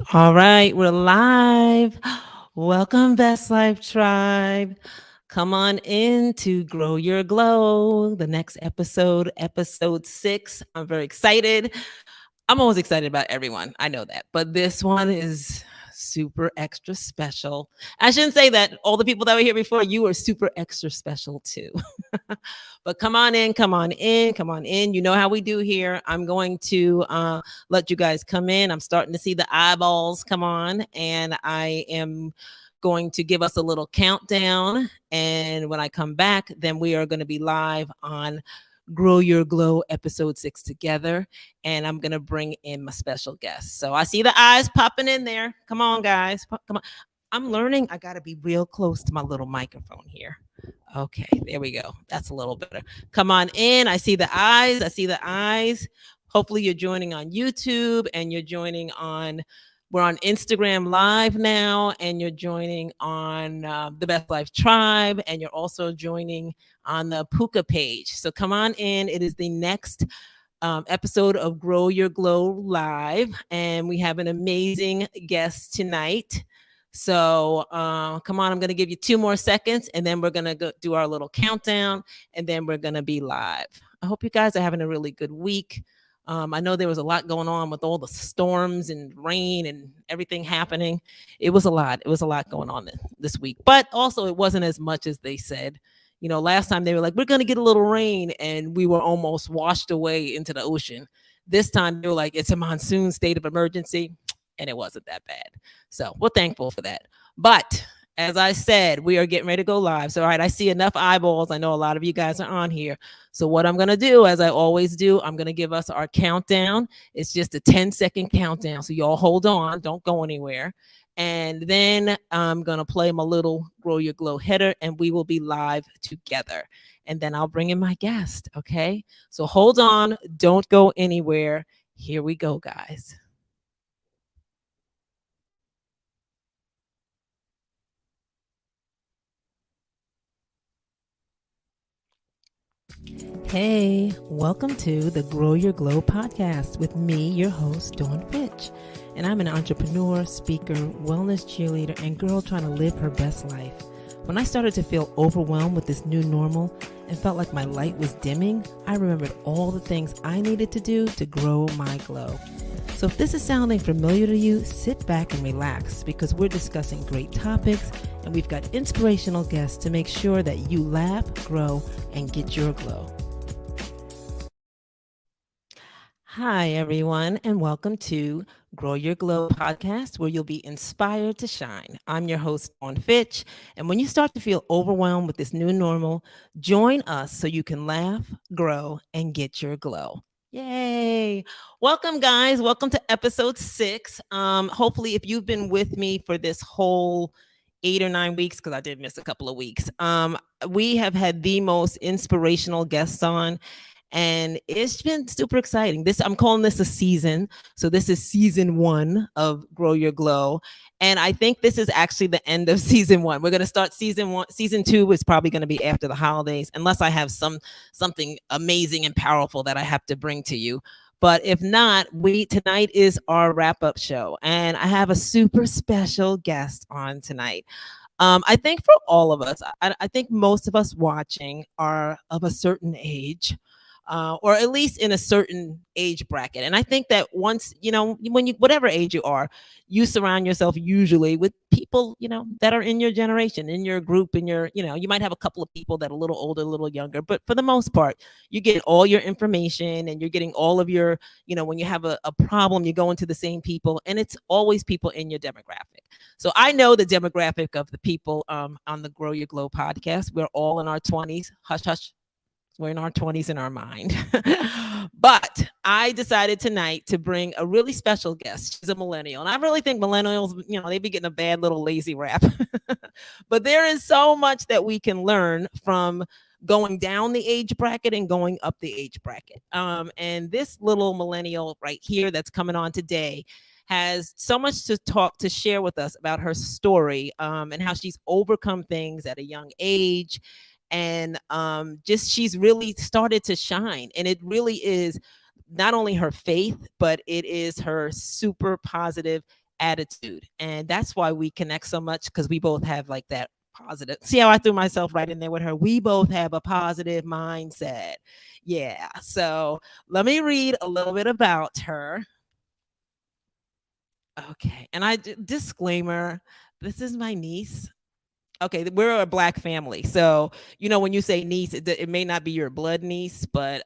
All right, we're live. Welcome, Best Life Tribe. Come on in to Grow Your Glow, the next episode, episode 6. I'm very excited. I'm always excited about everyone. I know that. But this one is super extra special. I shouldn't say that. All the people that were here before, you are super extra special too. But come on in, come on in, come on in. You know how we do here. I'm going to let you guys come in. I'm starting to see the eyeballs come on, and I am going to give us a little countdown. And when I come back, then we are going to be live on Grow Your Glow episode 6 together. And I'm going to bring in my special guest. So I see the eyes popping in there. Come on, guys. Come on. I'm learning. I got to be real close to my little microphone here. Okay, there we go. That's a little better. Come on in. I see the eyes. I see the eyes. Hopefully, you're joining on YouTube and you're joining on. We're on Instagram Live now, and you're joining on the Best Life Tribe, and you're also joining on the Puka page. So come on in. It is the next episode of Grow Your Glow Live, and we have an amazing guest tonight. So come on, I'm going to give you 2 more seconds, and then we're going to go do our little countdown, and then we're going to be live. I hope you guys are having a really good week. I know there was a lot going on with all the storms and rain and everything happening. It was a lot. It was a lot going on this week, but also it wasn't as much as they said. You know, last time they were like, we're going to get a little rain, and we were almost washed away into the ocean. This time they were like, it's a monsoon state of emergency, and it wasn't that bad. So we're thankful for that. But as I said, we are getting ready to go live. So, all right, I see enough eyeballs. I know a lot of you guys are on here. So what I'm going to do, as I always do, I'm going to give us our countdown. It's just a 10-second countdown. So y'all hold on. Don't go anywhere. And then I'm going to play my little Grow Your Glow header, and we will be live together. And then I'll bring in my guest, okay? So hold on. Don't go anywhere. Here we go, guys. Hey, welcome to the Grow Your Glow podcast with me, your host, Dawn Fitch. And I'm an entrepreneur, speaker, wellness cheerleader, and girl trying to live her best life. When I started to feel overwhelmed with this new normal and felt like my light was dimming, I remembered all the things I needed to do to grow my glow. So if this is sounding familiar to you, sit back and relax because we're discussing great topics and we've got inspirational guests to make sure that you laugh, grow, and get your glow. Hi, everyone, and welcome to Grow Your Glow podcast, where you'll be inspired to shine. I'm your host, Dawn Fitch, and when you start to feel overwhelmed with this new normal, join us so you can laugh, grow, and get your glow. Yay! Welcome, guys. Welcome to episode 6. Hopefully, if you've been with me for this whole 8 or 9 weeks, because I did miss a couple of weeks, we have had the most inspirational guests on, and it's been super exciting. I'm calling this a season. So this is season 1 of Grow Your Glow. And I think this is actually the end of season 1. We're going to start season 1. Season 2 is probably going to be after the holidays, unless I have something amazing and powerful that I have to bring to you. But if not, tonight is our wrap-up show. And I have a super special guest on tonight. I think for all of us, I think most of us watching are of a certain age, or at least in a certain age bracket. And I think that once, whatever age you are, you surround yourself usually with people, that are in your generation, in your group, you might have a couple of people that are a little older, a little younger, but for the most part, you're getting all your information and you're getting all of your, when you have a problem, you go into the same people, and it's always people in your demographic. So I know the demographic of the people on the Grow Your Glow podcast. We're all in our 20s. Hush, hush. We're in our 20s in our mind. But I decided tonight to bring a really special guest. She's a millennial. And I really think millennials, they be getting a bad little lazy rap. But there is so much that we can learn from going down the age bracket and going up the age bracket. And this little millennial right here that's coming on today has so much to share with us about her story, and how she's overcome things at a young age. And just she's really started to shine. And it really is not only her faith, but it is her super positive attitude. And that's why we connect so much, because we both have like that positive. See how I threw myself right in there with her? We both have a positive mindset. Yeah. So let me read a little bit about her. Okay. And disclaimer, this is my niece. Okay, we're a black family. So, when you say niece, it may not be your blood niece, but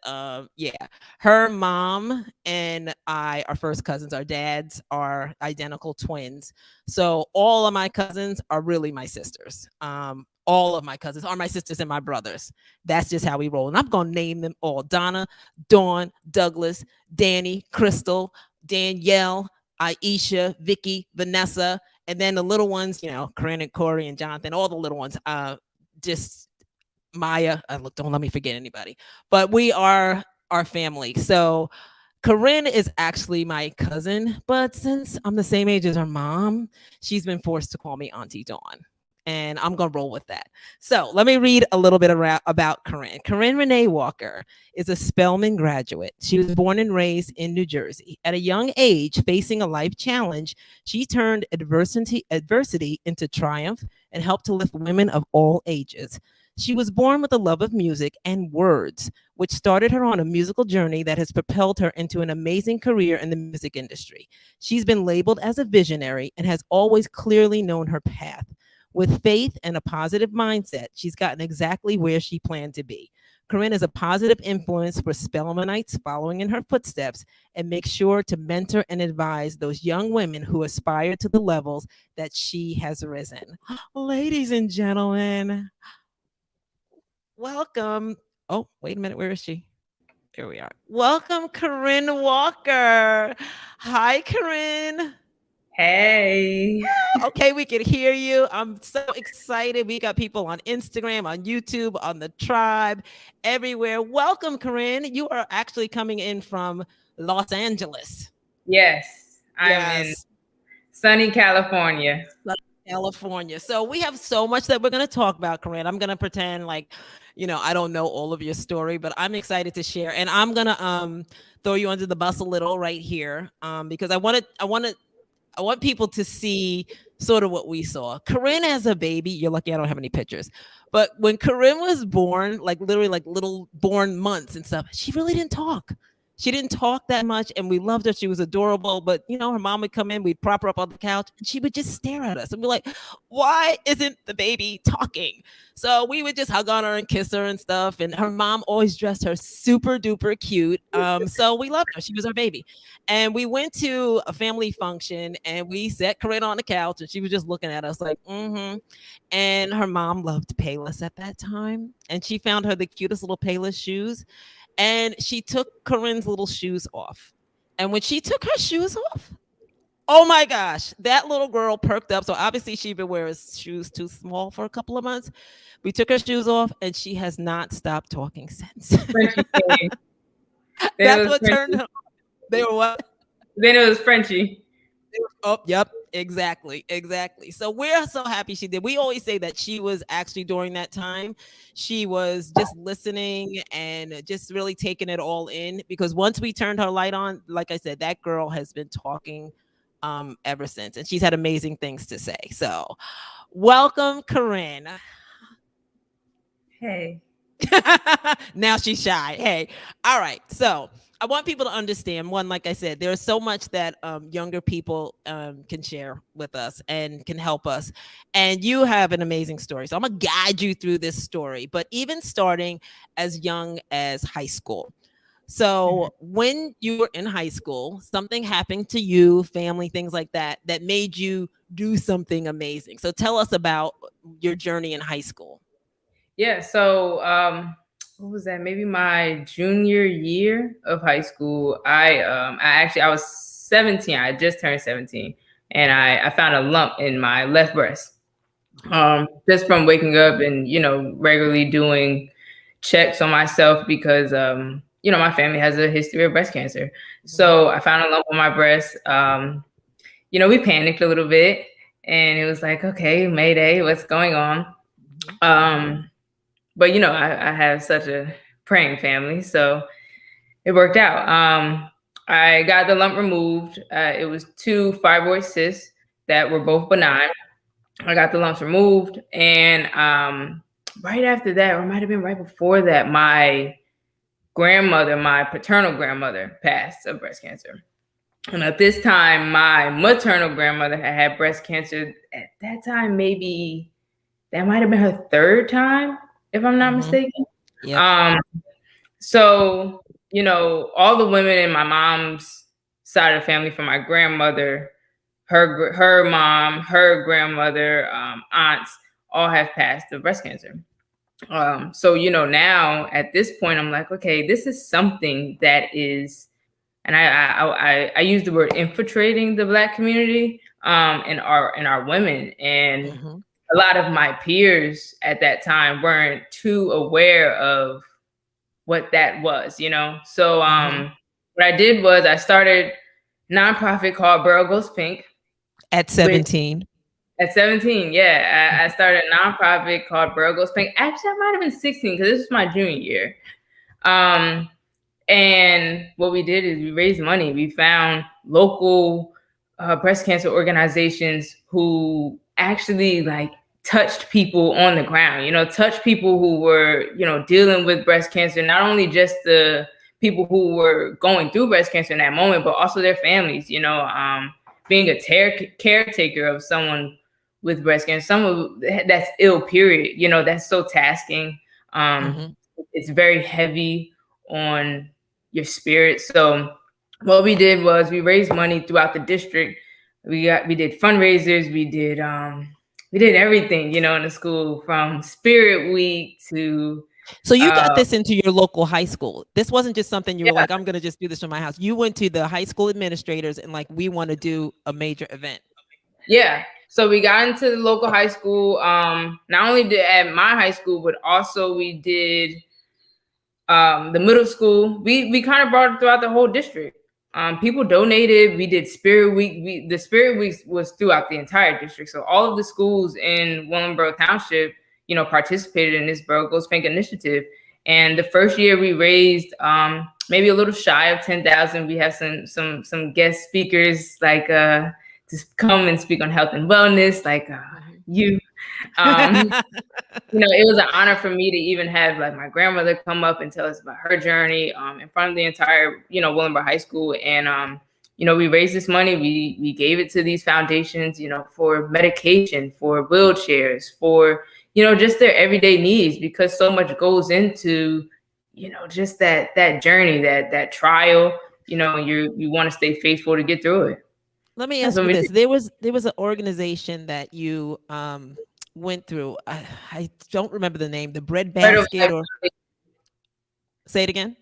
yeah. Her mom and I are first cousins. Our dads are identical twins. So, all of my cousins are really my sisters. All of my cousins are my sisters and my brothers. That's just how we roll. And I'm going to name them all: Donna, Dawn, Douglas, Danny, Crystal, Danielle, Aisha, Vicky, Vanessa, and then the little ones, Corinne and Corey and Jonathan, all the little ones, just Maya. Look, don't let me forget anybody. But we are our family. So Corinne is actually my cousin, but since I'm the same age as her mom, she's been forced to call me Auntie Dawn. And I'm going to roll with that. So let me read a little bit about Corinne. Corinne Renee Walker is a Spelman graduate. She was born and raised in New Jersey. At a young age, facing a life challenge, she turned adversity into triumph and helped to lift women of all ages. She was born with a love of music and words, which started her on a musical journey that has propelled her into an amazing career in the music industry. She's been labeled as a visionary and has always clearly known her path. With faith and a positive mindset, she's gotten exactly where she planned to be. Corinne is a positive influence for Spelmanites following in her footsteps, and makes sure to mentor and advise those young women who aspire to the levels that she has risen. Ladies and gentlemen, welcome. Oh, wait a minute. Where is she? There we are. Welcome, Corinne Walker. Hi, Corinne. Hey. Okay, we can hear you. I'm so excited. We got people on Instagram, on YouTube, on the tribe, everywhere. Welcome, Corinne. You are actually coming in from Los Angeles. Yes, I'm in Yes. sunny California. California. So we have so much that we're going to talk about, Corinne. I'm going to pretend like, I don't know all of your story, but I'm excited to share. And I'm going to throw you under the bus a little right here, because I want people to see sort of what we saw. Corinne as a baby, you're lucky I don't have any pictures. But when Corinne was born, like literally like little born months and stuff, she really didn't talk. She didn't talk that much, and we loved her. She was adorable. But her mom would come in, we'd prop her up on the couch, and she would just stare at us and be like, "Why isn't the baby talking?" So we would just hug on her and kiss her and stuff. And her mom always dressed her super duper cute. So we loved her. She was our baby. And we went to a family function, and we sat Corinne on the couch, and she was just looking at us like, mm-hmm. And her mom loved Payless at that time. And she found her the cutest little Payless shoes. And she took Corinne's little shoes off. And when she took her shoes off, oh my gosh, that little girl perked up. So obviously she'd been wearing shoes too small for a couple of months. We took her shoes off, and she has not stopped talking since. Frenchie thing. That's what turned her. They were what? Then it was Frenchie. Oh, yep, exactly. So we're so happy she did. We always say that she was actually, during that time, she was just listening and just really taking it all in, because once we turned her light on, like I said, that girl has been talking ever since, and she's had amazing things to say. So welcome, Corinne. Hey. Now she's shy. Hey. All right. So I want people to understand, one, like I said, there's so much that younger people can share with us and can help us. And you have an amazing story. So I'm going to guide you through this story, but even starting as young as high school. So when you were in high school, something happened to you, family, things like that, that made you do something amazing. So tell us about your journey in high school. Yeah, so what was that? Maybe my junior year of high school. I was 17. I just turned 17, and I found a lump in my left breast. Just from waking up and regularly doing checks on myself, because my family has a history of breast cancer. So I found a lump on my breast. We panicked a little bit, and it was like, okay, Mayday, what's going on? But I have such a praying family, so it worked out. I got the lump removed. It was two fibroid cysts that were both benign. I got the lumps removed, and right after that, or it might have been right before that, my grandmother, my paternal grandmother, passed of breast cancer. And at this time, my maternal grandmother had breast cancer. At that time, maybe that might have been her third time, if I'm not mistaken. Yep. So, all the women in my mom's side of the family, from my grandmother, her mom, her grandmother, aunts, all have passed of breast cancer. So, now at this point, I'm like, okay, this is something that is, and I use the word infiltrating the Black community, and our women, and a lot of my peers at that time weren't too aware of what that was, So what I did was I started a nonprofit called Burl Goes Pink. At 17. At 17, yeah. I started a nonprofit called Burl Goes Pink. Actually, I might have been 16 because this was my junior year. And what we did is we raised money. We found local breast cancer organizations who actually touched people on the ground, touched people who were, dealing with breast cancer, not only just the people who were going through breast cancer in that moment, but also their families, being a caretaker of someone with breast cancer, someone that's ill, period, that's so tasking. It's very heavy on your spirit. So what we did was we raised money throughout the district. We did fundraisers, we did everything, in the school, from Spirit Week to. So you got this into your local high school. This wasn't just something you were like, I'm going to just do this from my house. You went to the high school administrators and we want to do a major event. Yeah. So we got into the local high school. Not only did at my high school, but also we did the middle school. We kind of brought it throughout the whole district. People donated. We did Spirit Week. The Spirit Week was throughout the entire district. So all of the schools in Willingboro Township, participated in this Burl Goes Pink initiative. And the first year we raised maybe a little shy of 10,000. We have some guest speakers to come and speak on health and wellness, you. It was an honor for me to even have my grandmother come up and tell us about her journey in front of the entire, Willingboro High School. And, we raised this money. We gave it to these foundations, for medication, for wheelchairs, for, just their everyday needs, because so much goes into, just that journey, that trial, you want to stay faithful to get through it. Let me ask you this. There was an organization that you went through. I don't remember the name, the Bread Basket or say it again.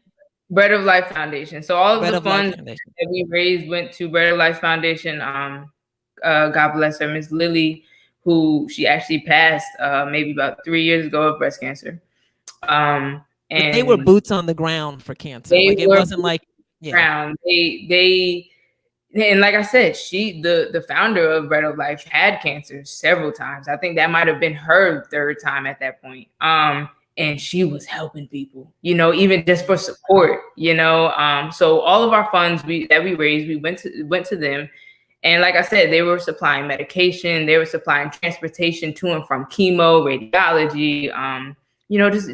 Bread of Life Foundation. So all of the funds that we raised went to Bread of Life Foundation. God bless her, Miss Lily, who she actually passed maybe about 3 years ago of breast cancer. And they were boots on the ground for cancer. It wasn't ground. They and like I said, the founder of Bread of Life had cancer several times. I think that might have been her third time at that point. And she was helping people, even just for support, so all of our funds that we raised, we went to them. And like I said, they were supplying medication, they were supplying transportation to and from chemo, radiology,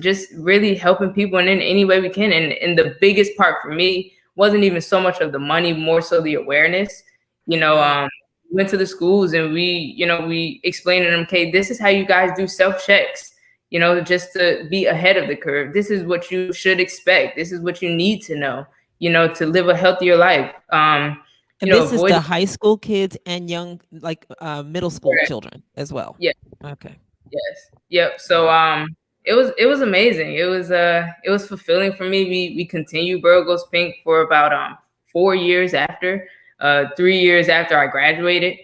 just really helping people in any way we can. And the biggest part for me wasn't even so much of the money, more so the awareness. We went to the schools and we explained to them, okay, this is how you guys do self-checks, just to be ahead of the curve. This is what you should expect. This is what you need to know, to live a healthier life. And this is the high school kids and young, middle school children as well. Yeah. Okay. Yes. Yep. So it was amazing. It was fulfilling for me. We continued Burl Goes Pink for about 4 years after, 3 years after I graduated.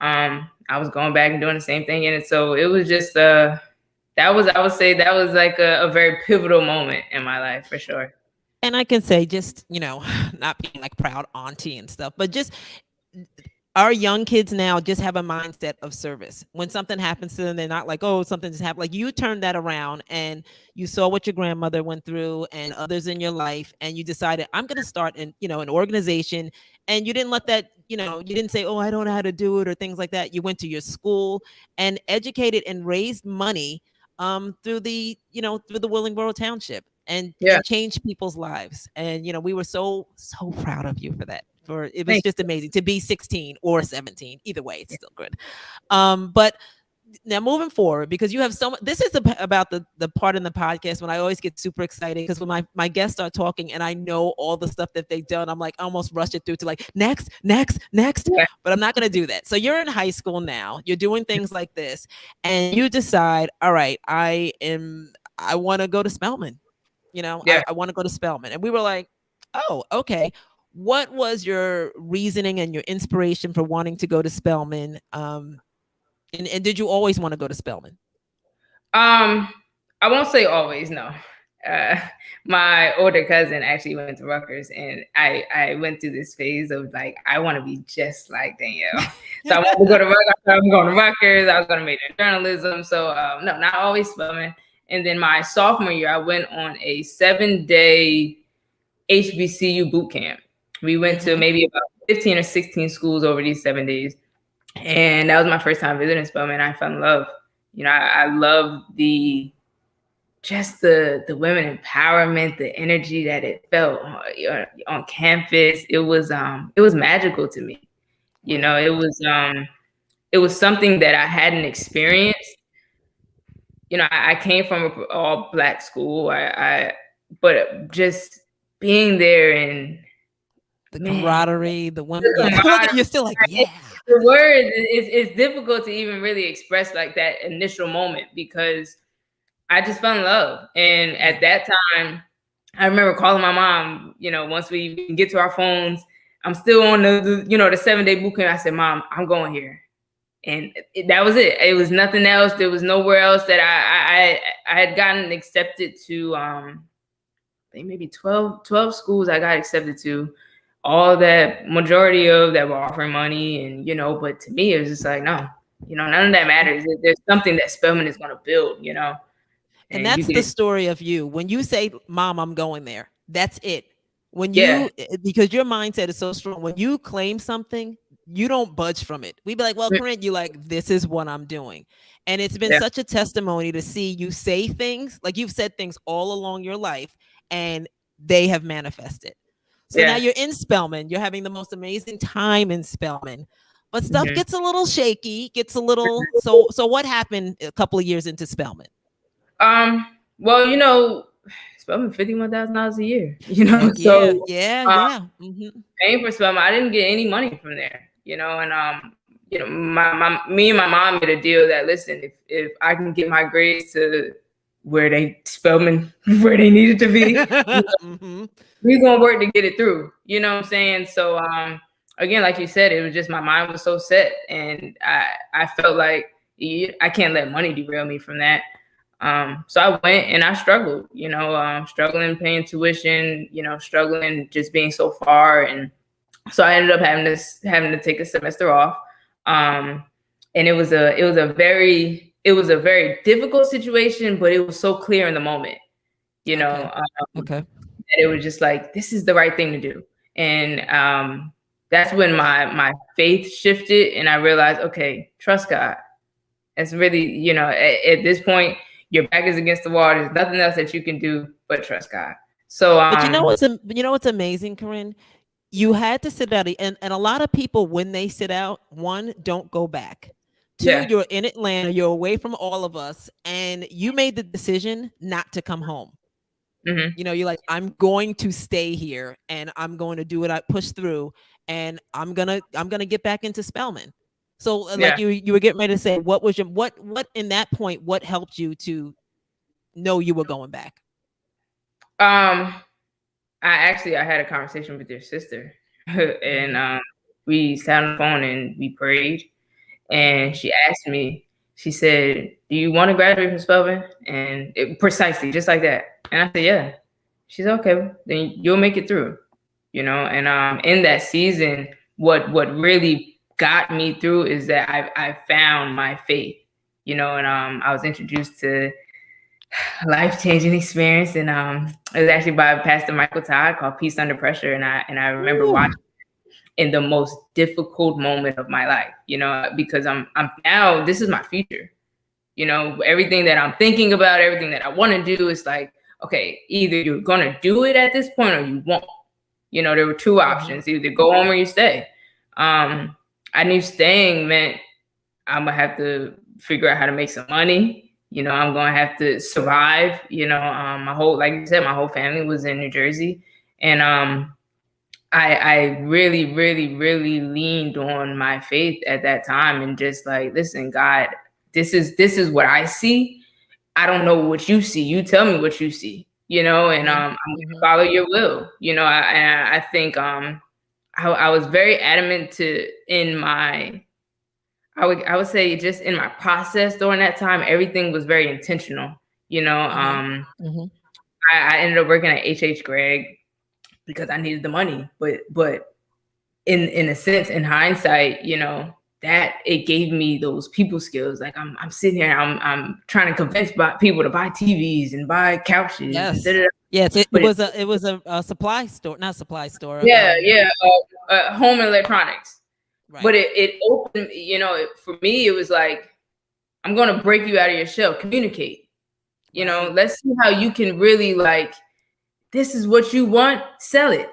I was going back and doing the same thing, and so it was just I would say that was a very pivotal moment in my life for sure. And I can say, just not being proud auntie and stuff, but just our young kids now just have a mindset of service. When something happens to them, they're not like, oh, something just happened. Like you turned that around and you saw what your grandmother went through and others in your life, and you decided, I'm going to start an organization. And you didn't let that, you didn't say, oh, I don't know how to do it or things like that. You went to your school and educated and raised money through the Willingboro Township and Yeah. changed people's lives. And we were so proud of you for that. For it was Thank just amazing to be 16 or 17. Either way, it's still good. But now moving forward, because you have so much, this is about the part in the podcast when I always get super excited, because when my guests start talking and I know all the stuff that they've done, I'm like, I almost rush it through to like next, Yeah. but I'm not going to do that. So you're in high school now, you're doing things like this, and you decide, all right, I want to go to Spelman. Yeah. I want to go to Spelman. And we were like, oh, okay. What was your reasoning and your inspiration for wanting to go to Spelman? And did you always want to go to Spelman? I won't say always, no. Uh, my older cousin actually went to Rutgers, and I went through this phase of like, I want to be just like Danielle. So I wanted to go to Rutgers. I'm going to Rutgers. I was going to major in journalism. So no, not always Spelman. And then my sophomore year, I went on a 7-day HBCU boot camp. We went to maybe about 15 or 16 schools over these 7 days. And that was my first time visiting Spelman. I fell in love. I love the women empowerment, the energy that it felt on campus. It was magical to me. It was something that I hadn't experienced. I came from an all Black school. But just being there and the camaraderie, the women. the camaraderie, You're still like, yeah. The word is difficult to even really express like that initial moment, because I just fell in love. And at that time, I remember calling my mom, once we get to our phones, I'm still on the 7-day boot camp. I said, Mom, I'm going here. And that was it. It was nothing else. There was nowhere else that I had gotten accepted to. I think maybe 12 schools I got accepted to. All that, majority of that were offering money, and but to me it was just like, no, none of that matters. There's something that Spelman is going to build, And that's the story of you. When you say, Mom, I'm going there, that's it. When because your mindset is so strong, when you claim something, you don't budge from it. We'd be like, well, Corinne, you like, this is what I'm doing. And it's been such a testimony to see you say things, like you've said things all along your life, and they have manifested. So now you're in Spelman, you're having the most amazing time in Spelman, but stuff gets a little shaky, gets a little, so what happened a couple of years into Spelman? Well, Spelman $51,000 a year, So yeah. Paying for Spelman, I didn't get any money from there, and me and my mom made a deal that, listen, if I can get my grades to where Spelman where they needed to be, we're gonna work to get it through. You know what I'm saying? So again, like you said, it was just, my mind was so set, and I felt like I can't let money derail me from that. So I went and I struggled, struggling paying tuition, struggling just being so far, and so I ended up having to take a semester off. And it was a very difficult situation, but it was so clear in the moment, Okay. that it was just like, this is the right thing to do. And that's when my faith shifted, and I realized, okay, trust God. It's really, at this point, your back is against the wall. There's nothing else that you can do but trust God. So, but what's amazing, Corinne? You had to sit out, and a lot of people, when they sit out, one, don't go back. Two, you're in Atlanta, you're away from all of us, and you made the decision not to come home. You're like, I'm going to stay here, and I'm going to do it. I push through, and I'm gonna get back into Spelman. So, like you were getting ready to say, what was what in that point? What helped you to know you were going back? I had a conversation with your sister, and we sat on the phone and we prayed. And she asked me, she said, do you want to graduate from Spelman? And precisely just like that. And I said, yeah. She's okay, then you'll make it through, And in that season, what really got me through is that I found my faith, you know, and I was introduced to life-changing experience, and it was actually by Pastor Michael Todd called Peace Under Pressure, and I remember Ooh. watching in the most difficult moment of my life, you know, because I'm now, this is my future, you know, everything that I'm thinking about, everything that I want to do is like, okay, either you're gonna do it at this point or you won't. You know, there were two options: either go home or you stay. I knew staying meant I'm gonna have to figure out how to make some money. You know, I'm gonna have to survive. You know, my whole, like you said, my whole family was in New Jersey, and I really, really, really leaned on my faith at that time, and just like, listen, God, this is what I see. I don't know what you see. You tell me what you see. You know, and I'm gonna follow your will. You know, I think I was very adamant to, in my, I would say, just in my process during that time, everything was very intentional. You know, I ended up working at H Gregg because I needed the money, but in a sense, in hindsight, you know, that it gave me those people skills. Like I'm sitting here, I'm trying to convince people to buy TVs and buy couches. Yes. And Yes, it but was a supply store, not supply store. yeah, home electronics. Right. But it opened, you know, for me, it was like, I'm going to break you out of your shell. Communicate. You know, Right. let's see how you can really, like, this is what you want, sell it.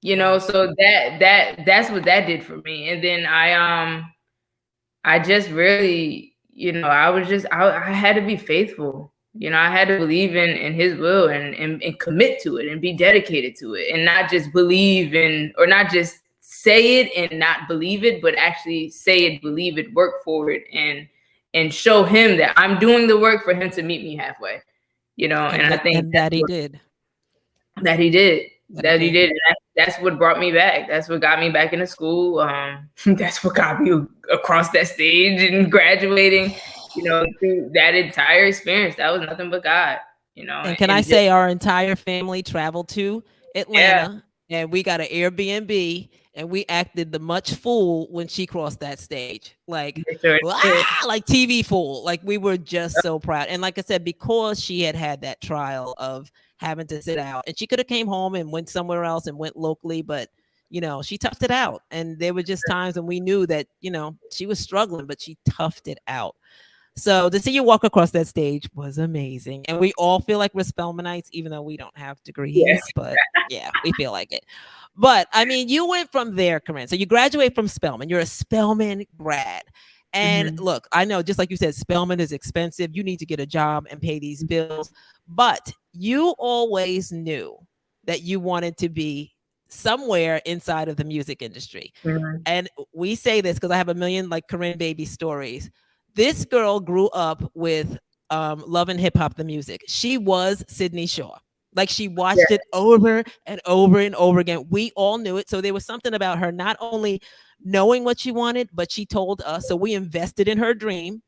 You know, Wow. so that's what that did for me. And then I just really, you know, I had to be faithful. You know, I had to believe in his will, and commit to it and be dedicated to it, and not just believe in, or not just say it and not believe it, but actually say it, believe it, work for it, and show him that I'm doing the work for him to meet me halfway. You know, and I think And that he did. that he did. That he That he did. did. That's what brought me back. That's what got me back into school. That's what got me across that stage and graduating. You know, through that entire experience, that was nothing but God. You know, And can I and just, say our entire family traveled to yeah, Atlanta and we got an Airbnb and we acted the much fool when she crossed that stage. Like, for sure. like TV fool. Like we were just so proud. And like I said, because she had that trial of having to sit out, and she could have came home and went somewhere else and went locally, but you know, she toughed it out. And there were just times when we knew that, you know, she was struggling, but she toughed it out. So to see you walk across that stage was amazing. And we all feel like we're Spelmanites, even though we don't have Yeah. degrees, but yeah, we feel like it. But I mean, you went from there, Corinne. So you graduate from Spelman. You're a Spelman grad. And Mm-hmm. look, I know, just like you said, Spelman is expensive. You need to get a job and pay these bills. But you always knew that you wanted to be somewhere inside of the music industry. Mm-hmm. And we say this because I have a million like Corinne baby stories. This girl grew up with Love and Hip Hop, the music. She was Sydney Shaw. Like she Yeah. watched it over and over and over again. We all knew it. So there was something about her not only knowing what she wanted, but she told us. So we invested in her dream.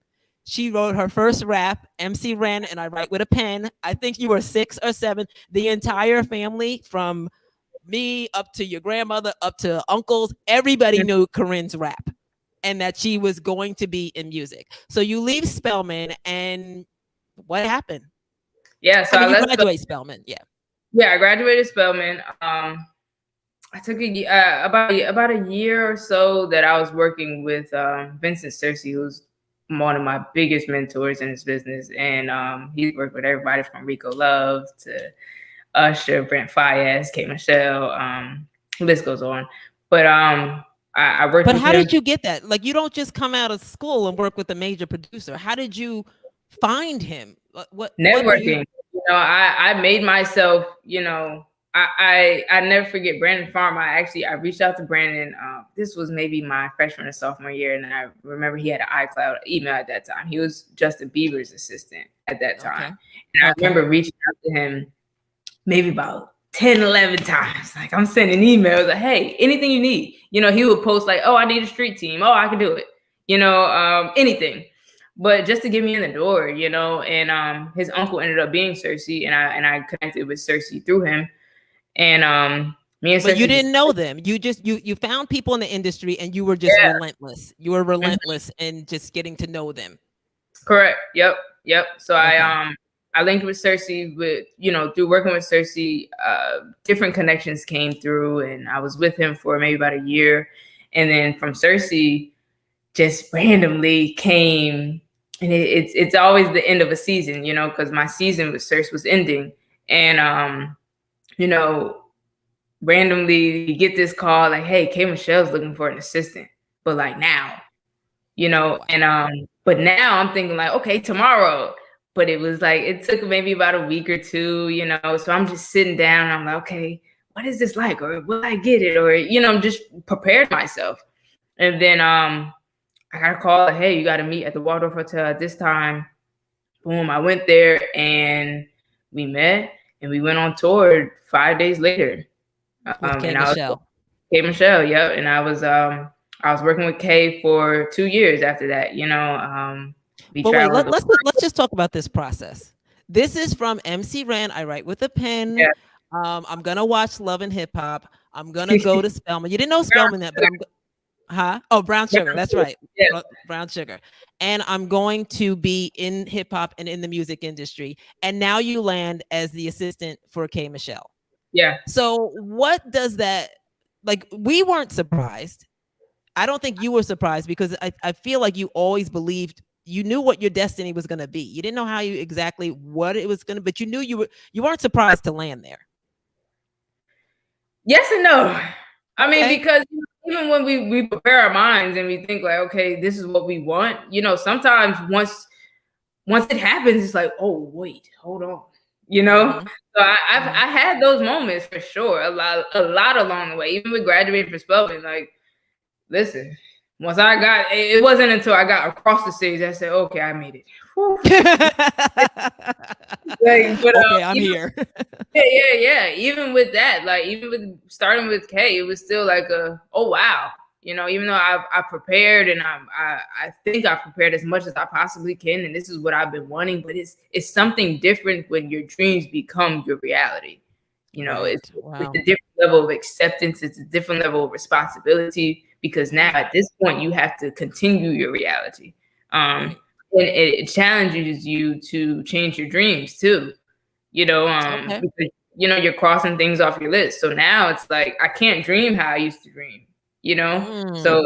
She wrote her first rap, MC Ren, and I write with a pen. I think you were 6 or 7. The entire family, from me up to your grandmother, up to uncles, everybody knew Corinne's rap and that she was going to be in music. So you leave Spelman, and what happened? Yeah. So I mean, I you left. graduate Spelman, yeah. Yeah, I graduated Spelman. I took about a year or so that I was working with Vincent Cersei, who's one of my biggest mentors in this business, and he's worked with everybody from Rico Love to Usher, Brent Fayez, K Michelle, list goes on. But I worked But with how him. did you get that? Like, you don't just come out of school and work with a major producer. How did you find him? What are you? Networking. You know, I made myself, you know, I never forget Brandon Farm. I reached out to Brandon. This was maybe my freshman or sophomore year, and I remember he had an iCloud email at that time. He was Justin Bieber's assistant at that time. And I remember reaching out to him maybe about 10, 11 times. Like, I'm sending emails like, hey, anything you need. You know, he would post like, oh, I need a street team. Oh, I can do it. You know, anything. But just to get me in the door, you know. And his uncle ended up being Cersei, and I connected with Cersei through him. And Me and But you Cersei just didn't know them. You just you found people in the industry and you were just yeah. relentless. You were Mhm. relentless in just getting to know them. Correct. Yep. Yep. So Okay. I linked with Cersei with, through working with Cersei, different connections came through and I was with him for maybe about a year. And then from Cersei just randomly came, and it's always the end of a season, because my season with Cersei was ending. And you know, randomly you get this call like, hey, K Michelle's looking for an assistant, but like now, Wow. and but now I'm thinking like, okay, tomorrow. But it was like it took maybe about a week or two, so I'm just sitting down and I'm like, okay, what is this like, or will I get it, or I'm just prepared myself. And then I got a call like, hey, you got to meet at the Waldorf Hotel at this time. Boom, I went there and we met and we went on tour 5 days later. With K And I was Michelle. Kay Michelle, yep. And I was working with Kay for 2 years after that. We But wait, traveled. let's just talk about this process. This is from MC Ren. I write with a pen. Yeah. I'm gonna watch Love and Hip Hop. I'm gonna go to Spelman. You didn't know Spelman that, but huh? Oh, Brown Sugar. That's right. Yeah, Brown Sugar. And I'm going to be in hip hop and in the music industry. And now you land as the assistant for K Michelle. yeah. So what does that, like, we weren't surprised. I don't think you were surprised because I feel like you always believed you knew what your destiny was going to be. You didn't know how you exactly what it was going to, but you knew you weren't surprised to land there. Yes and no. I mean, Okay. because even when we prepare our minds and we think like, okay, this is what we want, sometimes once it happens, it's like, oh wait, hold on. Mhm. So I've Mhm. I had those moments for sure, a lot along the way, even with graduating from Spelman. Like, listen, once it wasn't until I got across the stage I said, okay, I made it. Whew. Like, but Okay, I'm here. yeah. Even with that, like even with starting with K, it was still like oh wow. Even though I prepared and I think I prepared as much as I possibly can, and this is what I've been wanting, but it's something different when your dreams become your reality. Right. It's Wow. a different level of acceptance, it's a different level of responsibility, because now at this point you have to continue your reality. Right. And it challenges you to change your dreams too, Okay. because you're crossing things off your list. So now it's like I can't dream how I used to dream, Mm. so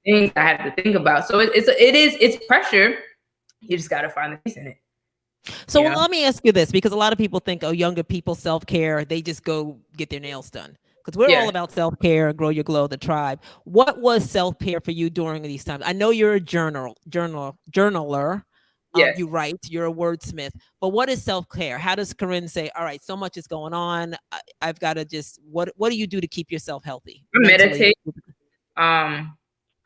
things I have to think about. So it's pressure. You just got to find the peace in it, So you know. let me ask you this, because a lot of people think, oh, younger people self-care, they just go get their nails done. Because we're all Yeah. about self-care, grow your glow, the tribe. What was self-care for you during these times? I know you're a journaler. Yes. You write, you're a wordsmith. But what is self-care? How does Corinne say, all right, so much is going on. I've got to just what do you do to keep yourself healthy I mentally? meditate. Um,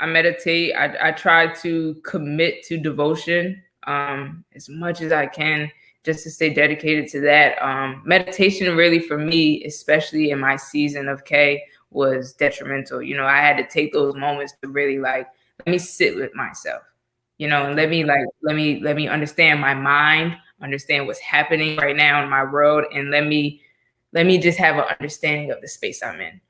I meditate. I try to commit to devotion as much as I can, just to stay dedicated to that. Meditation really for me, especially in my season of K, was detrimental. I had to take those moments to really like let me sit with myself, and Okay. let me understand my mind, understand what's happening right now in my world, and let me just have an understanding of the space I'm in.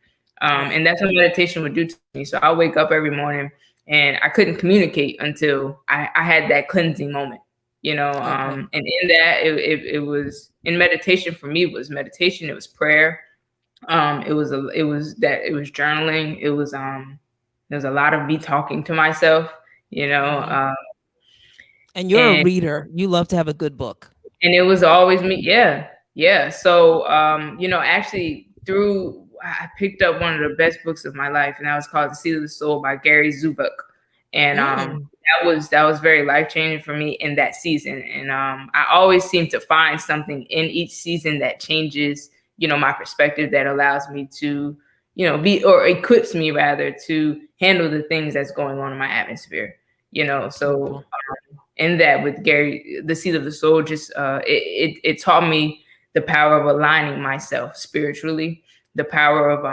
Right. And that's what meditation would do to me. So I wake up every morning and I couldn't communicate until I had that cleansing moment, Okay. and in that, it was in meditation for me, was meditation, it was prayer. It was journaling. There was a lot of me talking to myself, you know, Mhm. um, And you're a and reader. You love to have a good book. and it was always me. Yeah, yeah. So actually through I picked up one of the best books of my life, and that was called The Seed of the Soul by Gary Zubik. And Mm. that was very life changing for me in that season. And I always seem to find something in each season that changes my perspective, that allows me to be, or equips me rather, to handle the things that's going on in my atmosphere. So Beautiful. in that, with Gary, The Seed of the Soul, just it taught me the power of aligning myself spiritually, the power of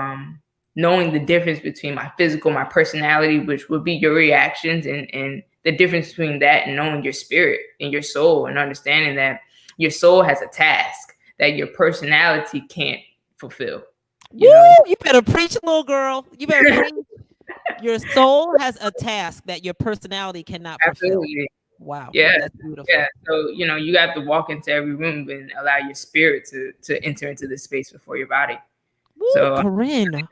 knowing the difference between my physical, my personality, which would be your reactions, and the difference between that and knowing your spirit and your soul, and understanding that your soul has a task that your personality can't fulfill. Woo! You better preach, little girl. You better preach. Your soul has a task that your personality cannot fulfill. Absolutely. Wow, Yeah. that's Yeah. beautiful. So, you have to walk into every room and allow your spirit to enter into the space before your body. Woo, So Corinne.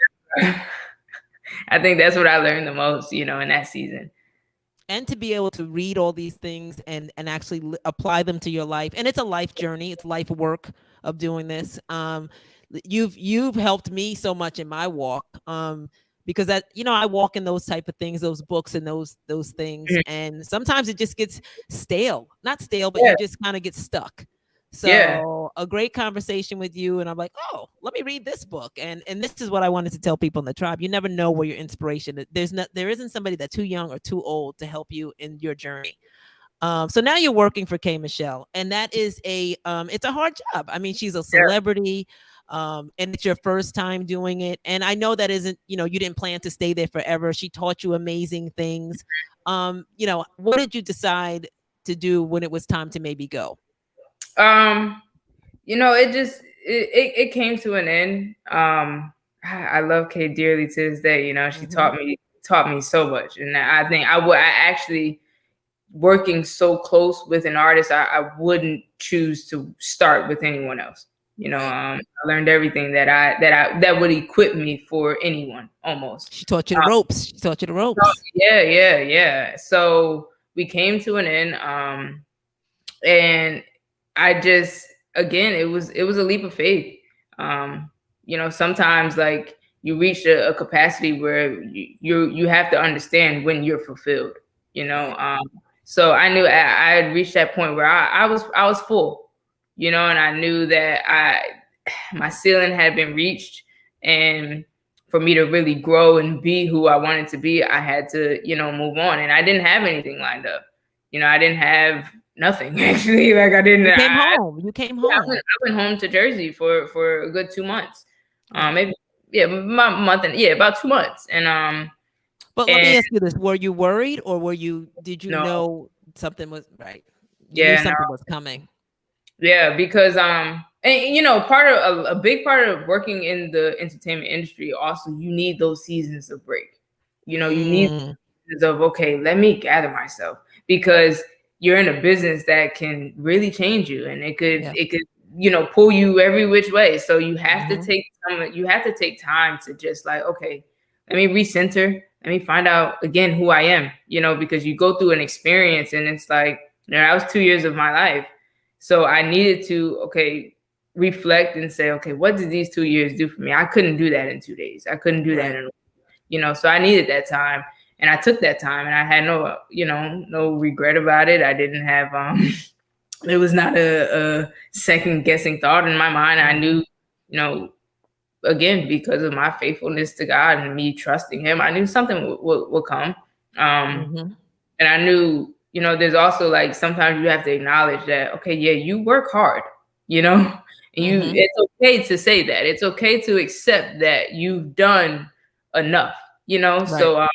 I think that's what I learned the most, in that season. And to be able to read all these things and actually apply them to your life, and it's a life journey, it's life work of doing this. You've helped me so much in my walk, because that, I walk in those type of things, those books and those things, Mhm. and sometimes it just gets stale, not stale, but Yeah. you just kind of get stuck. Yeah. So a great conversation with you, and I'm like, oh, let me read this book, and this is what I wanted to tell people in the tribe. You never know where your inspiration. There isn't somebody that's too young or too old to help you in your journey. So now you're working for K Michelle, and that is it's a hard job. I mean, she's a Yeah. celebrity, and it's your first time doing it. And I know that isn't, you didn't plan to stay there forever. She taught you amazing things. What did you decide to do when it was time to maybe go? Um, it came to an end. I love Kay dearly to this day. She Hmm. taught me so much, and I think I actually, working so close with an artist, I wouldn't choose to start with anyone else. Right. I learned everything that would equip me for anyone almost. She taught you the ropes. She taught you the So, ropes. yeah, yeah, yeah. So we came to an end. And I just, again, it was a leap of faith. Sometimes, like, you reach a capacity where you have to understand when you're fulfilled. You know, Right. um, so I knew I had reached that point where I was full. And I knew that my ceiling had been reached, and for me to really grow and be who I wanted to be, I had to, move on. And I didn't have anything lined up. I didn't have nothing actually. Like, I didn't. You came home. You came Yeah, I went, home. I went home to Jersey for a good 2 months. Right. Maybe, yeah, my month, and yeah, about 2 months. But let And me ask you this: were you worried, or did you no, know something was right? You knew yeah, no, something was coming. yeah, because and part of a big part of working in the entertainment industry, also, you need those seasons of break. You need Mm, seasons of, okay, let me gather myself, because you're in a business that can really change you, and yeah. it could pull you every which way. So Hmm. you have to take time to just, like, okay, let me recenter, let me find out again who I am, because you go through an experience, and it's like, that was 2 years of my life. So I needed to, okay, reflect and say, okay, what did these 2 years do for me? I couldn't do that in 2 days. I couldn't do that Right. in, so I needed that time, and I took that time, and I had no regret about it. I didn't have, it was not a second guessing thought in my mind. I Hmm. knew, you know, again, because of my faithfulness to God and me trusting Him, I knew something would come. Um, Hmm. and I knew, there's also, like, sometimes you have to acknowledge that, okay, yeah, you work hard, and Hmm. it's okay to say that. It's okay to accept that you've done enough, Right. so, I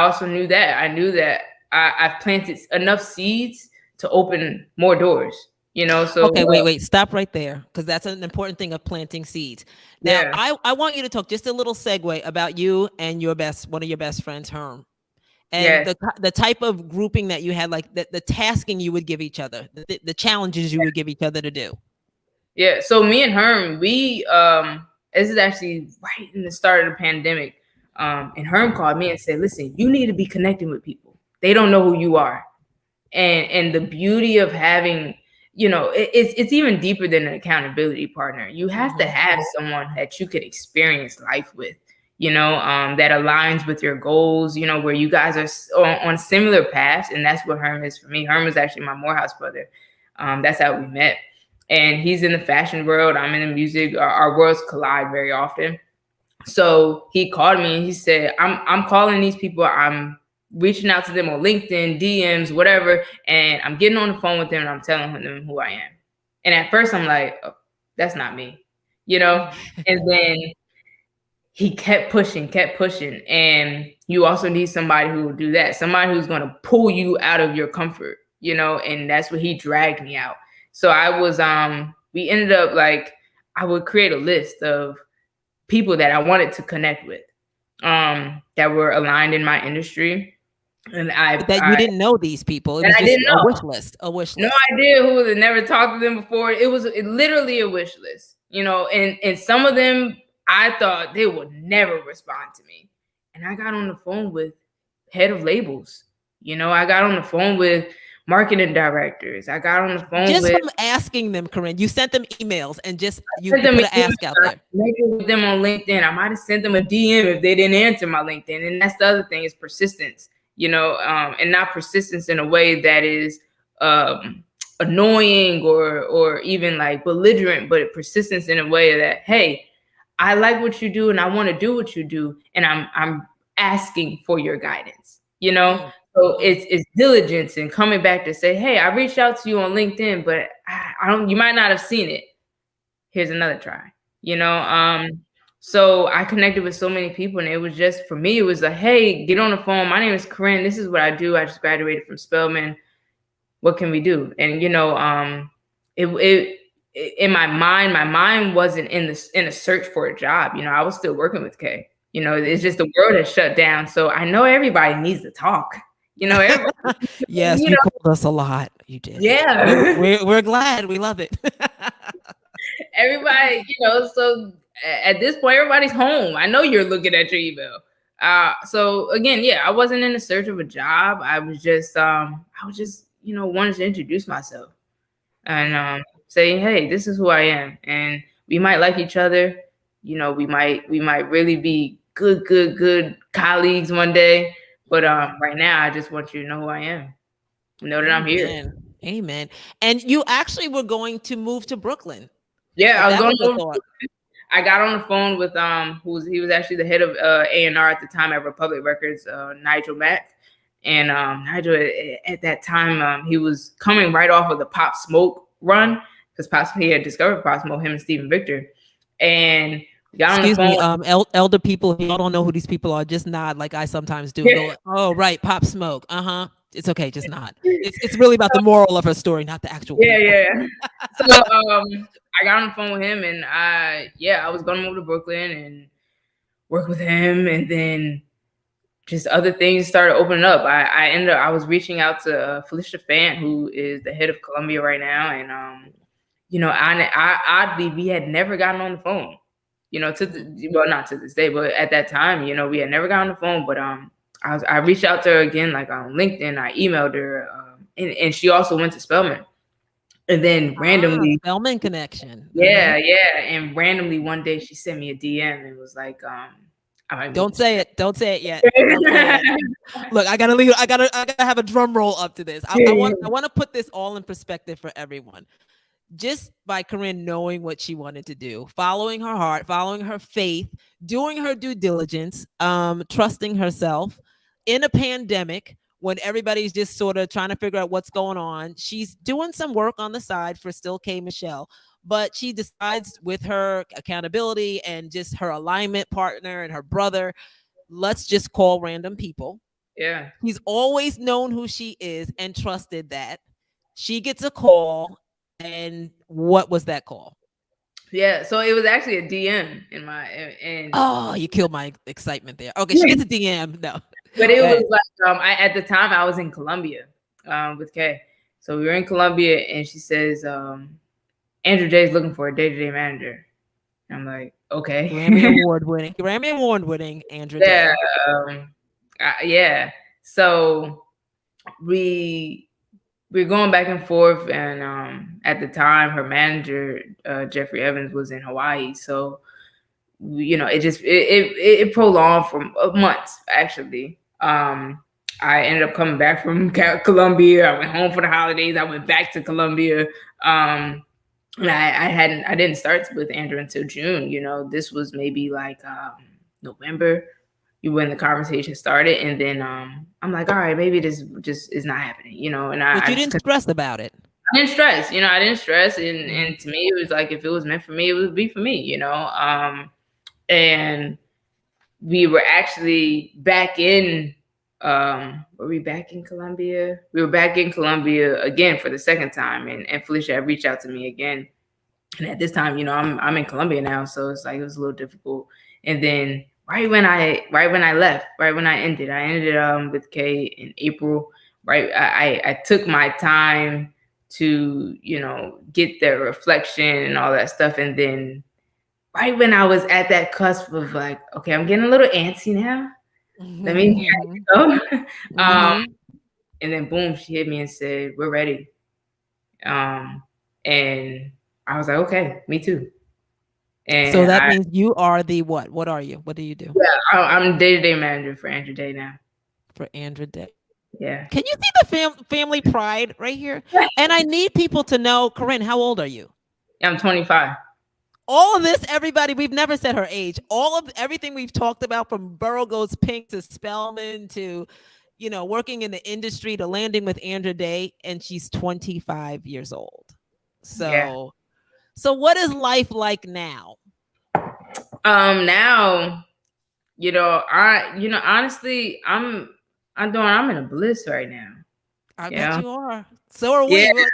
also knew that. I knew that I've planted enough seeds to open more doors, so, Okay. Wait. Stop right there, because that's an important thing of planting seeds. Now, yeah, I want you to talk just a little segue about you and one of your best friends, Herm, and yes. the type of grouping that you had, like the tasking you would give each other, the challenges you would give each other to do. Yeah, so me and Herm, we this is actually right in the start of the pandemic. And Herm called me and said, "Listen, you need to be connecting with people. They don't know who you are." And the beauty of having, it's even deeper than an accountability partner. You have to Hmm. have someone that you could experience life with, that aligns with your goals, where you guys are on similar paths. And that's what Herm is for me. Herm is actually my Morehouse brother. That's how we met. And he's in the fashion world. I'm in the music. Our worlds collide very often. So he called me and he said, I'm calling these people. I'm reaching out to them on LinkedIn, DMs, whatever, and I'm getting on the phone with them and I'm telling them who I am." And at first I'm like, oh, that's not me, you know? And then he kept pushing. And you also need somebody who will do that, somebody who's going to pull you out of your comfort, and that's what he dragged me out. So we ended up, like, I would create a list of people that I wanted to connect with, that were aligned in my industry. And But that you didn't know these people. It was I just didn't a know. wish list. A wish No list. idea who was. Never talked to them before. It was literally a wish list, and some of them I thought they would never respond to me. And I got on the phone with head of labels. I got on the phone with marketing directors. I got on the phone Just with from asking them, Corinne, you sent them emails and just you sent them put an an email. ask out I there. connected with them on LinkedIn. I might have sent them a DM if they didn't answer my LinkedIn. And that's the other thing, is persistence, and not persistence in a way that is annoying or even like belligerent, but persistence in a way that, hey, I like what you do and I want to do what you do, and I'm asking for your guidance. So it's diligence and coming back to say, hey, I reached out to you on LinkedIn, but I don't. You might not have seen it. Here's another try. So I connected with so many people, and it was just, for me, it was a, hey, get on the phone. My name is Corinne. This is what I do. I just graduated from Spelman. What can we do? And it in my mind wasn't in a search for a job. I was still working with Kay. It's just the world has shut down. So I know everybody needs to talk. Everybody, Yes, you called us a lot. You did. yeah. We're glad. We love it. Everybody, so at this point, everybody's home. I know you're looking at your email. So again, yeah, I wasn't in the search of a job. I was just wanted to introduce myself and say, hey, this is who I am, and we might like each other. We might really be good colleagues one day. But right now, I just want you to know who I am. Know that I'm here. Amen. And you actually were going to move to Brooklyn. Yeah, I was That going was a to. thought. I got on the phone with he was actually the head of A&R at the time at Republic Records, Nigel Mack. And Nigel at that time, he was coming right off of the Pop Smoke run, because he had discovered Pop Smoke, him and Stephen Victor. And we got Excuse on the phone. me, elder people, if y'all don't know who these people are, just nod like I sometimes do. Go, oh, right, Pop Smoke. It's okay, just nod. It's really about the moral of her story, not the actual people. Yeah. So I got on the phone with him, and I was going to move to Brooklyn and work with him, and then just other things started opening up. I was reaching out to Felicia Fant, who is the head of Columbia right now, and oddly, we had never gotten on the phone. Not to this day, but at that time, we had never gotten on the phone. But I reached out to her again, like on LinkedIn. I emailed her, and she also went to Spelman. And then randomly, Spelman connection. Yeah. And randomly one day she sent me a DM and was like, Don't say it. Don't say it yet. Don't say it. Look, I gotta have a drum roll up to this. I want to put this all in perspective for everyone. Just by Corinne knowing what she wanted to do, following her heart, following her faith, doing her due diligence, trusting herself in a pandemic when everybody's just sort of trying to figure out what's going on. She's doing some work on the side for Still K Michelle, but she decides, with her accountability and just her alignment partner and her brother, let's just call random people. Yeah. He's always known who she is and trusted that. She gets a call. And what was that call? Yeah, so it was actually a DM oh, you killed my excitement there. Okay, she gets a DM. No, but it was like at the time I was in Columbia with Kay, so we were in Columbia, and she says Andrew J is looking for a day-to-day manager. I'm like, okay. Grammy award winning Andrew Day. Yeah. So we're going back and forth, and at the time her manager Jeffrey Evans was in Hawaii, so it prolonged for months actually. I ended up coming back from Columbia. I went home for the holidays. I went back to Columbia, and I didn't start with Andrew until June. This was maybe like November when the conversation started, and then I'm like, all right, maybe this just is not happening, and but you didn't stress about it. I didn't stress, I didn't stress, and to me it was like, if it was meant for me, it would be for me, and we were actually back in were we back in Columbia? We were back in Columbia again for the second time, and Felicia had reached out to me again, And at this time, I'm in Colombia now, so it's like it was a little difficult. And then right when I ended with Kay in April. Right, I took my time to get the reflection and all that stuff, and then right when I was at that cusp of like, okay, I'm getting a little antsy now. Let me go. um, and then boom, she hit me and said, "We're ready." Um, and I was like, "Okay, me too." So And that means you are the what? What are you? What do you do I'm day-to-day manager for Andrew Day now. for Andrew Day? Yeah. Can you see the family pride right here? And I need people to know, Corinne, how old are you? I'm 25. All of this, everybody, we've never said her age. All of everything we've talked about, from Burrow Goes Pink to Spelman to, working in the industry to landing with Andrew Day, and she's 25 years old. Yeah. So what is life like now? Now, honestly, I'm in a bliss right now. I bet Yeah. you are. So are Yeah. we. We're like,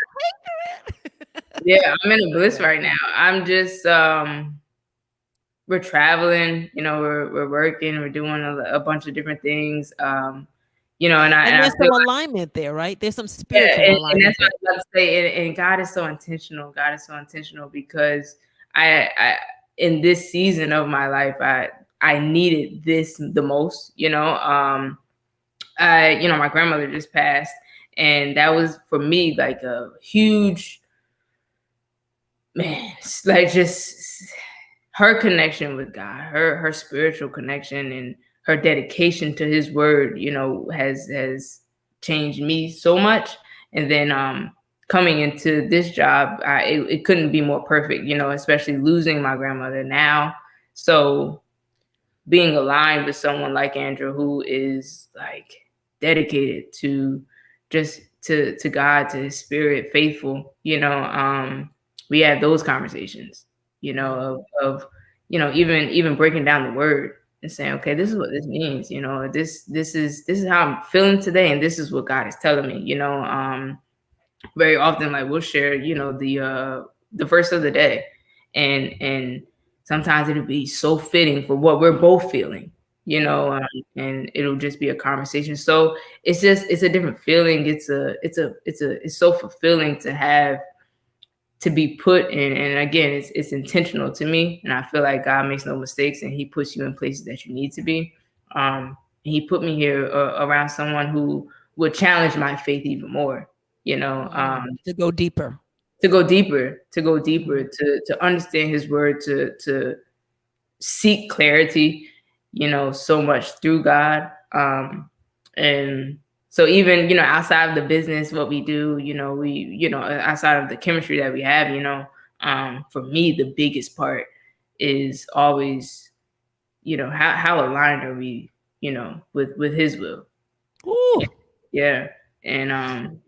Yeah, I'm in a bliss yeah. right now. I'm just we're traveling, we're working, we're doing a bunch of different things. And And I there's feel some alignment there, right? There's some yeah, spiritual and alignment that's what there. I was about to say. And God is so intentional. God is so intentional because I in this season of my life, I needed this the most. My grandmother just passed, and that was for me like a huge man. Like just her connection with God, her spiritual connection, and her dedication to His word, has changed me so much. And then coming into this job, it couldn't be more perfect, especially losing my grandmother now. So being aligned with someone like Andrew, who is like dedicated to just to God, to His Spirit, faithful, we had those conversations, of even breaking down the word and saying, okay, this is what this means, this is how I'm feeling today, and this is what God is telling me, very often, like, we'll share, the verse of the day, and sometimes it'll be so fitting for what we're both feeling, and it'll just be a conversation. So it's a different feeling. It's so fulfilling to have, to be put in. And again, it's intentional to me, and I feel like God makes no mistakes, and He puts you in places that you need to be. And He put me here around someone who would challenge my faith even more, To go deeper. to go deeper, Mhm. to understand His word, to seek clarity, so much through God. And so even, outside of the business, what we do, outside of the chemistry that we have, for me, the biggest part is always, how aligned are we, with His will. Ooh. Yeah. And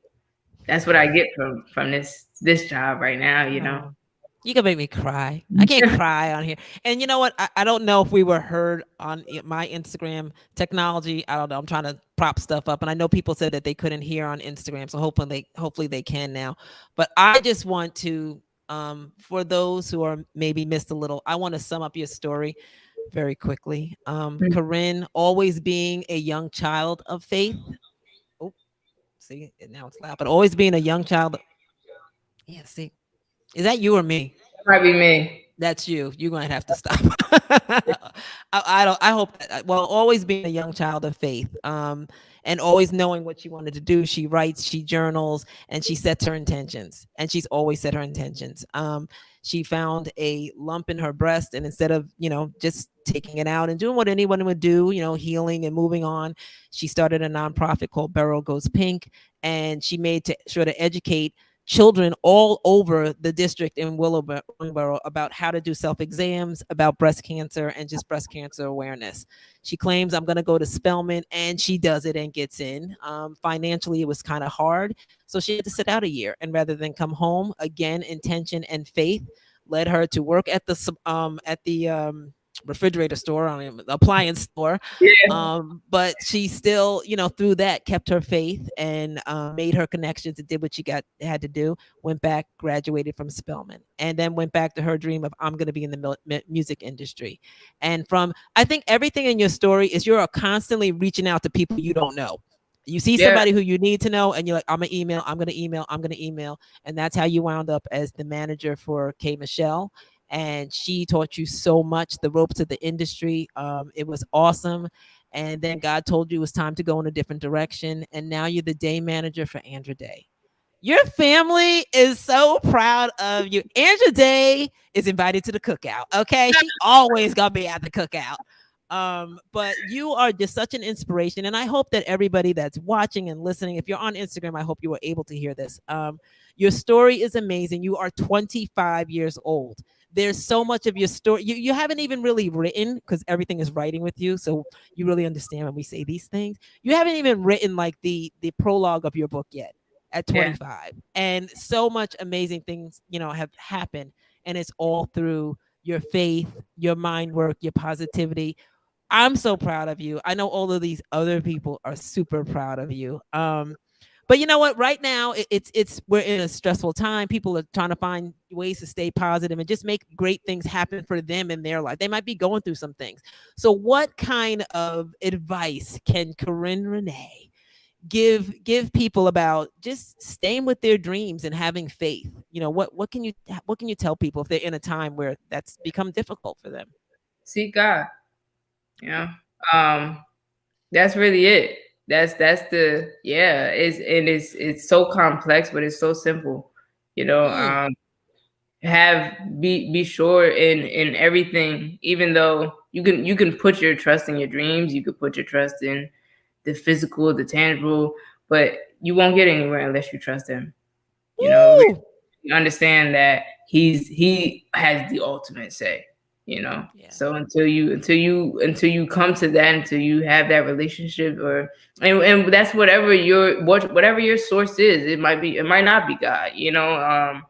that's what I get from this job right now. Oh. You can make me cry. I can't cry on here. And you know what? I don't know if we were heard on my Instagram technology. I don't know. I'm trying to prop stuff up, and I know people said that they couldn't hear on Instagram, so hopefully they can now. But I just want to, for those who are maybe missed a little, I want to sum up your story very quickly. Corinne, always being a young child of faith. Oh, see, now it's loud, but always being a young child. Yeah, see, is that you or me? Might be me. That's you. You're gonna have to stop. I don't. I hope. Well, always being a young child of faith, and always knowing what she wanted to do. She writes, she journals, and she sets her intentions. And she's always set her intentions. She found a lump in her breast, and instead of just taking it out and doing what anyone would do, healing and moving on, she started a nonprofit called Burrow Goes Pink, and she made sure to educate children all over the district in Willingboro about how to do self exams, about breast cancer, and just breast cancer awareness. She claims I'm going to go to Spelman, and she does it and gets in. Financially, it was kind of hard, so she had to sit out a year. And rather than come home, again, intention and faith led her to work at the refrigerator store, I mean, appliance store. Yeah. But she still, through that, kept her faith and made her connections and did what she had to do. Went back, graduated from Spelman, and then went back to her dream of I'm going to be in the music industry. And I think everything in your story is you're constantly reaching out to people you don't know. You see Yeah. somebody who you need to know, and you're like, I'm gonna email, I'm gonna email, I'm gonna email, and that's how you wound up as the manager for K Michelle. And she taught you so much, the ropes of the industry. It was awesome. And then God told you it was time to go in a different direction. And now you're the day manager for Andra Day. Your family is so proud of you. Andra Day is invited to the cookout. Okay. She always gonna be at the cookout. But you are just such an inspiration. And I hope that everybody that's watching and listening, if you're on Instagram, I hope you were able to hear this. Your story is amazing. You are 25 years old. There's so much of your story you haven't even really written, because everything is writing with you. So you really understand when we say these things. You haven't even written like the prologue of your book yet at Yeah. 25. And so much amazing things, have happened. And it's all through your faith, your mind work, your positivity. I'm so proud of you. I know all of these other people are super proud of you. But you know what? Right now, it's we're in a stressful time. People are trying to find ways to stay positive and just make great things happen for them in their life. They might be going through some things. So, what kind of advice can Corinne Renee give people about just staying with their dreams and having faith? What can you tell people if they're in a time where that's become difficult for them? Seek God. You know. Um, that's really it. That's the yeah. It's so complex, but it's so simple. You know. Mm, Have be sure in everything, even though you can put your trust in your dreams, you could put your trust in the physical, the tangible, but you won't get anywhere unless you trust him. You know, woo! really understand that he has the ultimate say. You know, Yeah. so until you come to that, until you have that relationship, and that's whatever your source is. It might not be God. You know,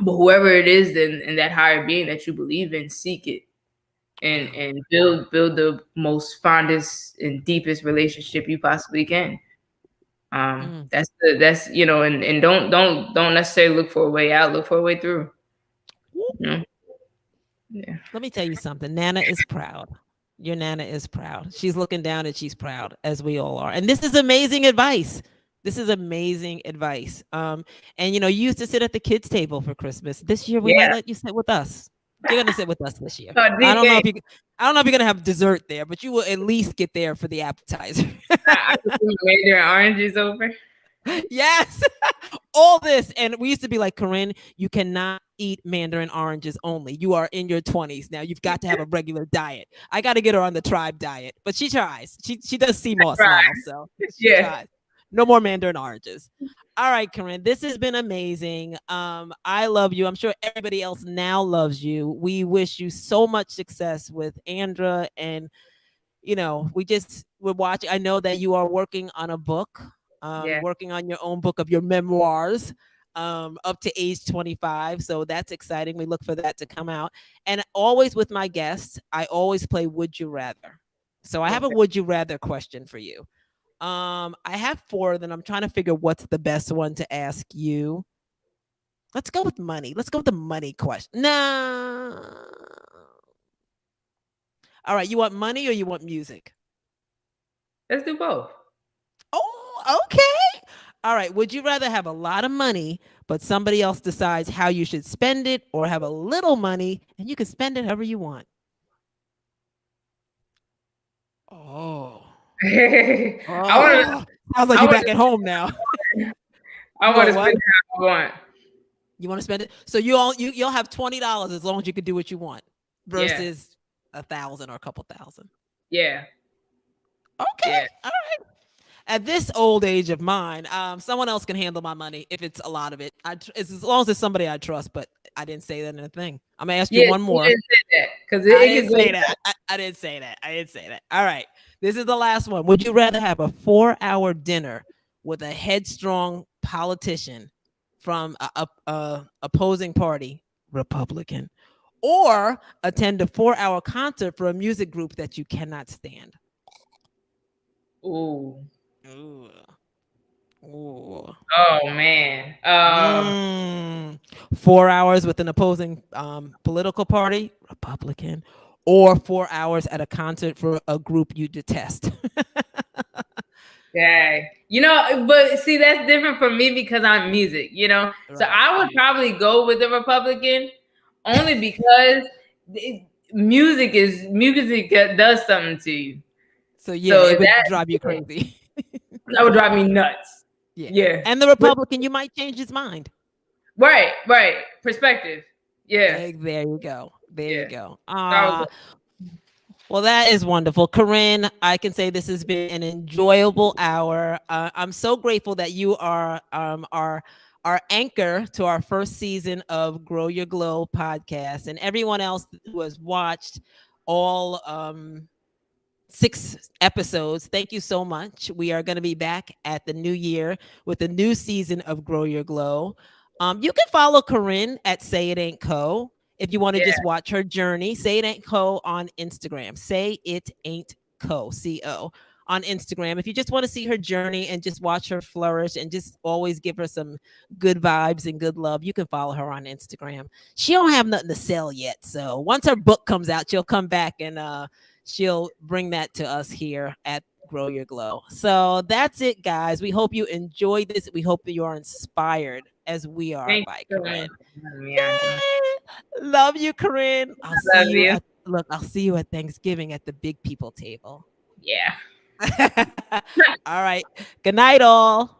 but whoever it is, then in that higher being that you believe in, seek it and Wow. and build the most fondest and deepest relationship you possibly can. Mm. That's and don't necessarily look for a way out. Look for a way through. Woo. You know? Yeah. Let me tell you something. Nana is proud. Your Nana is proud. She's looking down and she's proud, as we all are. And this is amazing advice. This is amazing advice. And you used to sit at the kids' table for Christmas. This year we might Yeah. let you sit with us. You're gonna sit with us this year. Oh, I don't know DK, if you I don't know if you're gonna have dessert there, but you will at least get there for the appetizer. I can see major and oranges over. Yes. All this. And we used to be like, Corinne, you cannot eat mandarin oranges only. You are in your 20s now. You've got to have a regular diet. I got to get her on the tribe diet, but she tries. She does sea moss Right. now, so she Yeah. tries. No more mandarin oranges. All right, Corinne, this has been amazing. I love you. I'm sure everybody else now loves you. We wish you so much success with Andra, and we're watching. I know that you are working on a book, Yeah. working on your own book of your memoirs, up to age 25. So that's exciting. We look for that to come out. And always with my guests, I always play Would You Rather. So I have a Okay. Would You Rather question for you. I have four, then I'm trying to figure what's the best one to ask you. Let's go with money. Let's go with the money question. Nah. All right. You want money or you want music? Let's do both. Oh, okay. All right. Would you rather have a lot of money, but somebody else decides how you should spend it, or have a little money and you can spend it however you want? Oh. I want to. Oh. Sounds like I you're want back to. at home now. I You want want to spend what? how I want. You want to spend it? So you'll have $20 as long as you can do what you want, Yeah. versus 1,000 or a couple thousand. Yeah. Okay. Yeah. At this old age of mine, someone else can handle my money if it's a lot of it. It's as long as it's somebody I trust. But I didn't say that in a thing. I'm gonna ask you Yeah. one You more. didn't say that because I it didn't could go. say that. I didn't say that. I didn't say that. All right. This is the last one. Would you rather have a 4-hour dinner with a headstrong politician from a opposing party, Republican, or attend a 4-hour concert for a music group that you cannot stand? Ooh. Ooh. Ooh. Oh man. 4 hours with an opposing political party, Republican, or 4 hours at a concert for a group you detest. Yeah. But see, that's different from me because I'm music. So Right. I would probably go with the Republican only because it- music does something to you. So yeah, So it would that drive you yeah, crazy. that would drive me nuts. Yeah. Yeah. And the But Republican, you might change his mind. right. Perspective. Yeah. There you go. There you Yeah. go. So I would go. Well, that is wonderful. Corinne, I can say this has been an enjoyable hour. I'm so grateful that you are our anchor to our first season of Grow Your Glow podcast, and everyone else who has watched all 6 episodes. Thank you so much. We are going to be back at the new year with a new season of Grow Your Glow. You can follow Corinne at Say It Ain't Co. If you want to just Yeah. watch her journey. Say It Ain't Co on Instagram. Say It Ain't Co. Co on Instagram. If you just want to see her journey and just watch her flourish and just always give her some good vibes and good love, you can follow her on Instagram. She don't have nothing to sell yet, so once her book comes out, she'll come back and she'll bring that to us here at Grow Your Glow. So that's it, guys. We hope you enjoyed this. We hope that you are inspired as we are Thank by you so much Corinne. for having me on, John. Yay! Love you, Corinne. I love you. I'll see you at Thanksgiving at the big people table. Yeah. All right. Good night, all.